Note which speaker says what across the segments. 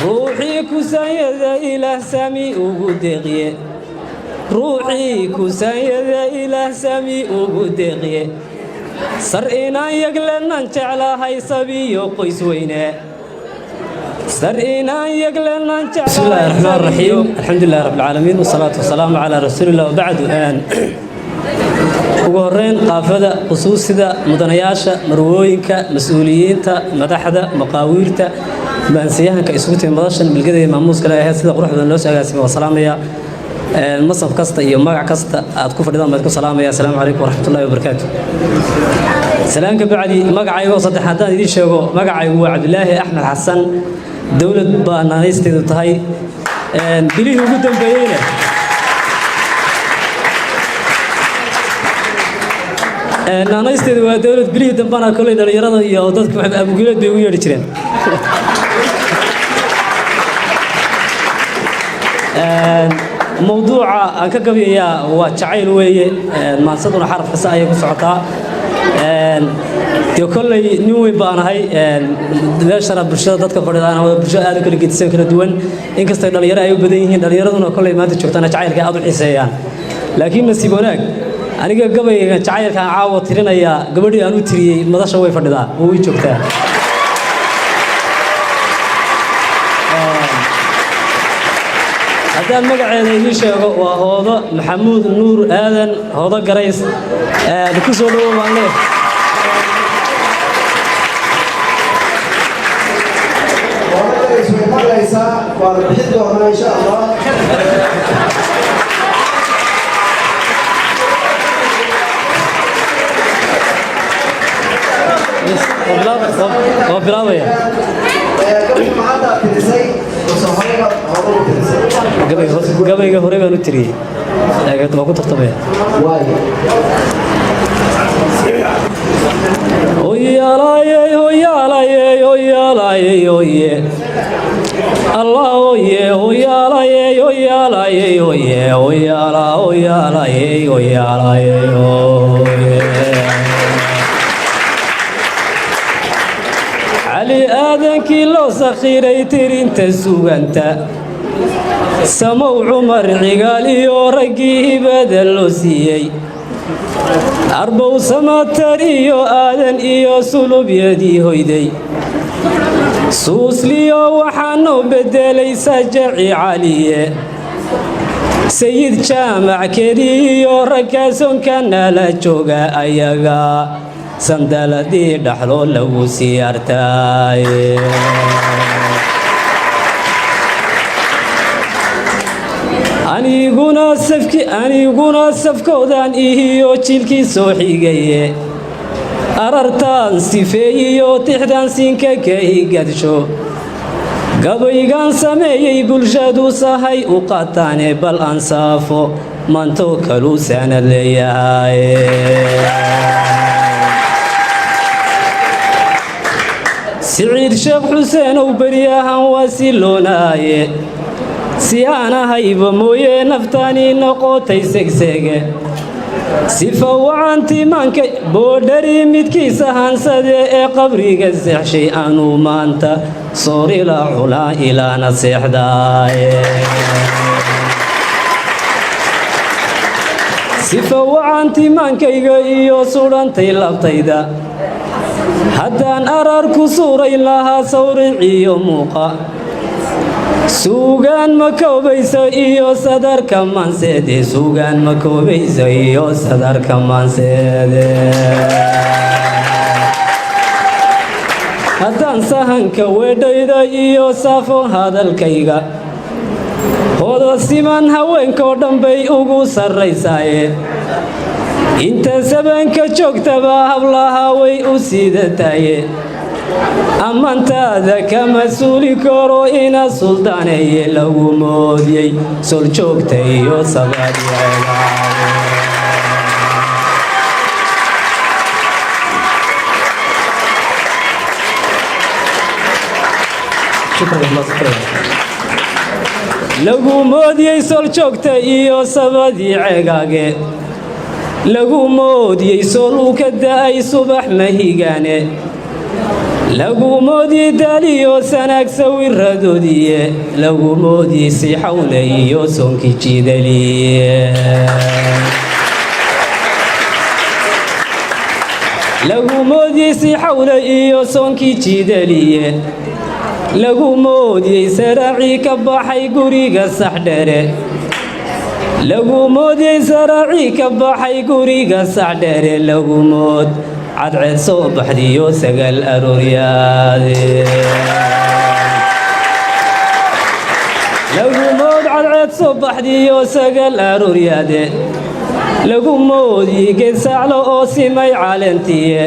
Speaker 1: روحي كسيد إله سمي وقدقية روحي كسيد إله سمي وقدقية سرئنا يقلنا نجعل هاي صبي وقيس وينه سرئنا يقلنا نجعل. بسم الله الرحمن الرحيم الحمد لله رب العالمين والصلاة والسلام على رسول الله وبعد الآن ugu horeyn qaafada qusuusida mudanayaasha marwooyinka mas'uuliyiinta madaxda maqaawiirta baansiyahanka isugu timid madashan bilgada ee maamuuska leeyahay sida quruxda loo saagasimo salaamaya masaf kasta iyo magac kasta aad ku fadhidaan baad ku salaamaya assalaamu calaykum waraxmatullaahi wabarakaatuh salaanka bacdi magacaygu saddex haddaan idin sheego magacaygu waa Cabdulaahi Axmed Xasan dawlad baa naanaysteedu tahay bilihii ugu dambeeyayna naanaysteedu waa dawlad bilihii dambana kolay dhalinyarada iyo dadku abuguleed bay ugu yeedhi jireen موضوع أنك قبيا وتعيل ويا ما صدر حرف قصايا بسعطاء تقول لي نوي بأنا هاي بشرب برشة ضدك فرد أنا برشة هذا كل جد سكر دوان إنك استيقظ اليرة أيوب بديهين اليرة دون كل ما تشوف أنا تعيل كأبو الحسيان لكن نسيبونك أنا قبيا تعيل كان عاوض ترينا يا قبلي أنا تري ما ضاش شوي فرد هو يشوفه هذا مقعد يشيء وهذا محمود نور آذن هذا قريس بكسر له والله إن شاء الله قبل هوري بانو تري لكن ما كنت اختبيه ويا لاي ويا لاي ويا لاي ويا الله ويا ويا لاي ويا لاي ويا ويا لا ويا لاي ويا لاي علي آذن كيلو سخيري ترين تسوغنتا سمو عمر عقالي ورقيه بدل سيي أربو سماتريو آذن إيو سلوب يدي هيدي سوس ليو وحانو بدلي سجعي عليه سيد جامع كريو ركاسون كان لا جوغا أيغا سندلدي دحلو لو سيارتاي aniguna safkoodan iyo jilkii soo xigay arartaan sifeeyo tixdan siinka ka higadsho gabaygan sameeyay bulshadu sahay u qataan bal ansaafo manto kalu sanad leeyahay سعيد شيخ حسين وبرياhan wasiloonaye si aan ahayba mooye naftaani noqotay segsege sifa wacanti maanka boodhari midkiisa hansade ee qabriga seexshay aanu maanta soorila culaa ilaana seexdaaye sifa wacanti maankayga iyo sudhantay laftayda haddaan arar ku suuray lahaa sawriciyo muuqa suugaan ma koobayso iyo sadarka manseede suugaan ma koobayso iyo sadarka manseede haddaan sahanka weedhayda iyo saafo hadalkayga hooda siman haweenkoo dhan bay ugu sarraysaaye inta sabanka joogtaba hablaha way u siidataye ammaantaada ka mas-uuli karo ina suldaaneye lagu moodiyey sol joogta iyo sabaadyaga lagu moodiyey sol joogta iyo sabadii ceegaage lagu moodiyey sol uu ka da'ay subax mahigaane lagu moodi daliyo sanag sawiradoodiye lagu moodi si xawle iyo sonki jidaliye lagu moodi si xawle iyo sonki jidaliye lagu moodi saraaci ka baxay guriga saxdhere lagu moodi saraaci ka baxay guriga saxdhere lagu mood cadceed soo baxdiyo sagal arooryaade lagu mood cadceed soo baxdiyo sagal arooryaade lagu moodi geesaaclo oo simay caalantiye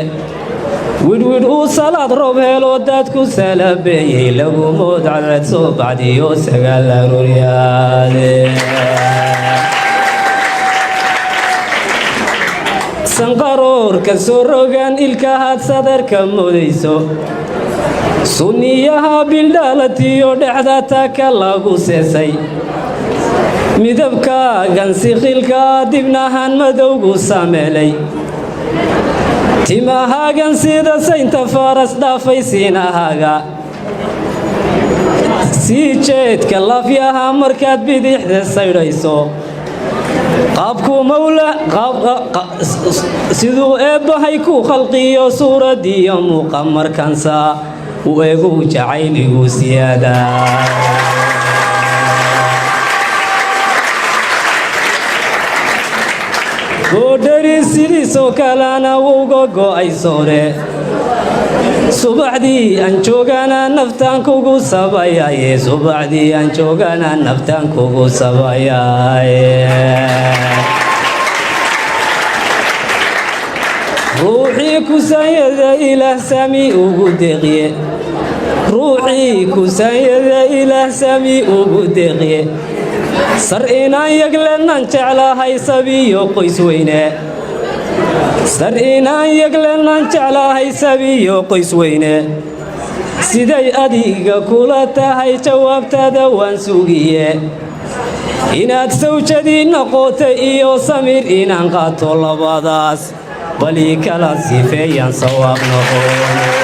Speaker 1: widwid uu salaad roob helo dadku salabeeyey lagu mood cadceed soo baxdiyo sagal arooryaade sanqaroorka soo rogan ilkahaad sadarka modayso sunniyaha bildhaalatiyo dhexda taka lagu seesay midabkaagan sikhilka dibnahan madowgu sameelay timahaagan sida saynta faras dhaafay siinahaaga sii jeedka laafyaha markaad bidixda saydhayso qaabku mawla siduu eebbahay ku khalqiyo suuradiyo muuqa markansa u eegu jacayligu siyaada goodhari sidiisoo kalena wuuga go'ay soore subaxdii aan joogana naftaan kugu sabayaye subaxdii aan joogana naftaan kugu sabayaye ruuxii kusaanyada ilaah sami ugu deeqiye ruuxii kusaanyada ilaah sami ugu deeqiye sar inaan yaglenan jeclahay sabiyo qoys weyne sar inaan yaglenan jeclahay sabiyo qoys weyne siday adiga kula tahay jawaabtaada waan sugiye inaad sawjadii noqota iyo samir inaan qaato labadaas bali kala sifeeyaan sawaab noqon